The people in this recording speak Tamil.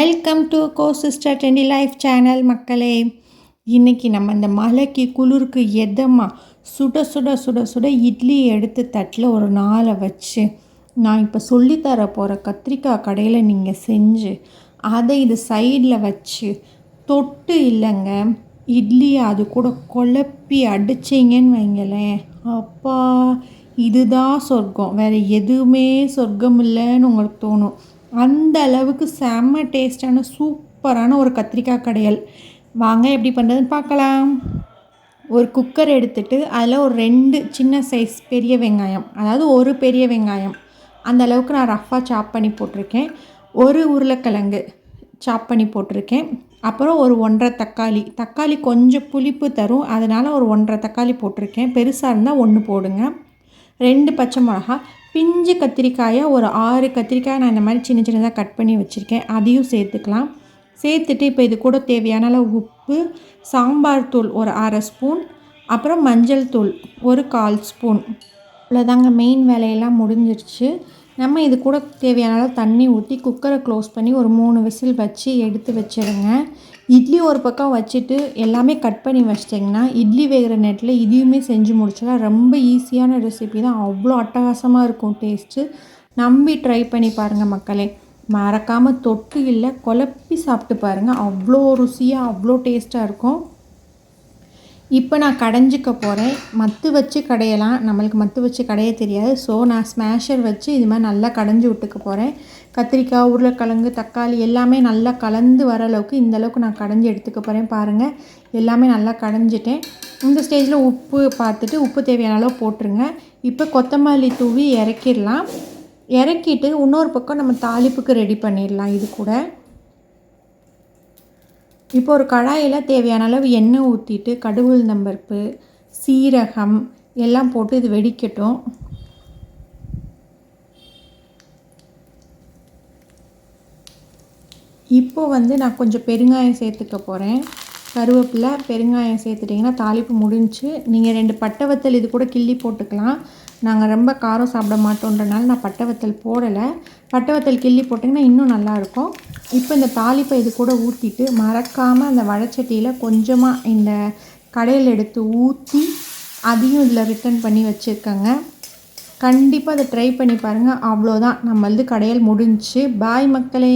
Welcome to go sister trendy life channel மக்களே. இன்றைக்கி நம்ம இந்த மழைக்கு குளிருக்கு எதமாக சுட சுட சுட சுட இட்லி எடுத்து தட்டில் ஒரு நாளை வச்சு நான் இப்போ சொல்லித்தர போகிற கத்திரிக்காய் கடையில் நீங்கள் செஞ்சு அதை இது சைடில் வச்சு தொட்டு இல்லைங்க இட்லி அது கூட குழப்பி அடிச்சிங்கன்னு வைங்களேன், அப்பா இதுதான் சொர்க்கம், வேறு எதுவுமே சொர்க்கம் இல்லைன்னு உங்களுக்கு தோணும். அந்த அளவுக்கு செம்ம டேஸ்டான சூப்பரான ஒரு கத்திரிக்காய் கடையல். வாங்க எப்படி பண்ணுறதுன்னு பார்க்கலாம். ஒரு குக்கர் எடுத்துகிட்டு அதில் ஒரு 2 சின்ன சைஸ் பெரிய வெங்காயம், அதாவது ஒரு பெரிய வெங்காயம் அந்த அளவுக்கு நான் ரஃப்பாக சாப் பண்ணி போட்டிருக்கேன். ஒரு உருளைக்கிழங்கு சாப் பண்ணி போட்டிருக்கேன். அப்புறம் ஒரு 1.5 தக்காளி கொஞ்சம் புளிப்பு தரும், அதனால் ஒரு 1.5 தக்காளி போட்டிருக்கேன். பெருசாக இருந்தால் 1 போடுங்க. 2 பச்சை மிளகா, பிஞ்சு கத்திரிக்காயை ஒரு 6 கத்திரிக்காய் நான் இந்த மாதிரி சின்ன சின்னதாக கட் பண்ணி வச்சுருக்கேன், அதையும் சேர்த்துக்கலாம். சேர்த்துட்டு இப்போ இது கூட தேவையான அளவு உப்பு, சாம்பார் தூள் ஒரு 1/2 ஸ்பூன், அப்புறம் மஞ்சள் தூள் ஒரு 1/4 ஸ்பூன். அவ்வளோதாங்க, மெயின் வேலையெல்லாம் முடிஞ்சிருச்சு. நம்ம இது கூட தேவையான அளவு தண்ணி ஊற்றி குக்கரை க்ளோஸ் பண்ணி ஒரு 3 விசில் வச்சு எடுத்து வச்சிடுங்க. இட்லி ஒரு பக்கம் வச்சுட்டு எல்லாமே கட் பண்ணி வச்சிட்டிங்கன்னா இட்லி வேகிற நேரத்தில் இதையுமே செஞ்சு முடிச்சிடலாம். ரொம்ப ஈஸியான ரெசிபி தான், அவ்வளோ அட்டகாசமாக இருக்கும் டேஸ்ட்டு. நம்பி ட்ரை பண்ணி பாருங்கள் மக்களே. மறக்காமல் தொட்டு இல்லை குழப்பி சாப்பிட்டு பாருங்கள், அவ்வளோ ருசியாக அவ்வளோ டேஸ்ட்டாக இருக்கும். இப்போ நான் கடைஞ்சிக்க போகிறேன். மத்து வச்சு கடையலாம், நம்மளுக்கு மத்து வச்சு கடைய தெரியாது. ஸோ நான் ஸ்மேஷர் வச்சு இது மாதிரி நல்லா கடைஞ்சி விட்டுக்க போகிறேன். கத்திரிக்காய், உருளைக்கிழங்கு, தக்காளி எல்லாமே நல்லா கலந்து வர அளவுக்கு இந்தளவுக்கு நான் கடைஞ்சி எடுத்துக்க போகிறேன். பாருங்கள், எல்லாமே நல்லா கடைஞ்சிட்டேன். இந்த ஸ்டேஜில் உப்பு பார்த்துட்டு உப்பு தேவையான அளவு போட்டுருங்க. இப்போ கொத்தமல்லி தூவி இறக்கிடலாம். இறக்கிட்டு இன்னொரு பக்கம் நம்ம தாளிப்புக்கு ரெடி பண்ணிடலாம். இது கூட இப்போ ஒரு கடாயில் தேவையான அளவு எண்ணெய் ஊற்றிட்டு கடுகு, உளுந்தம்பருப்பு, சீரகம் எல்லாம் போட்டு இது வெடிக்கட்டும். இப்போது நான் கொஞ்சம் பெருங்காயம் சேர்த்துக்க போகிறேன். கருவேப்பிலை, பெருங்காயம் சேர்த்துட்டிங்கன்னா தாளிப்பு முடிஞ்சு. நீங்கள் 2 பட்டை வத்தல் இது கூட கிள்ளி போட்டுக்கலாம். நாங்கள் ரொம்ப காரம் சாப்பிட மாட்டோன்றனால நான் பட்டை வத்தல் போடலை. பட்டை வத்தல் கிள்ளி போட்டிங்கன்னா இன்னும் நல்லாயிருக்கும். இப்போ இந்த தாளிப்பை இது கூட ஊற்றிட்டு மறக்காமல் அந்த வடைச்சட்டியில் கொஞ்சமாக இந்த கடையில் எடுத்து ஊற்றி அதையும் இதில் ரிட்டன் பண்ணி வச்சுருக்கேங்க. கண்டிப்பாக அதை ட்ரை பண்ணி பாருங்கள். அவ்வளோதான், நம்மளது கடையல் முடிஞ்சு. பாய் மக்களே.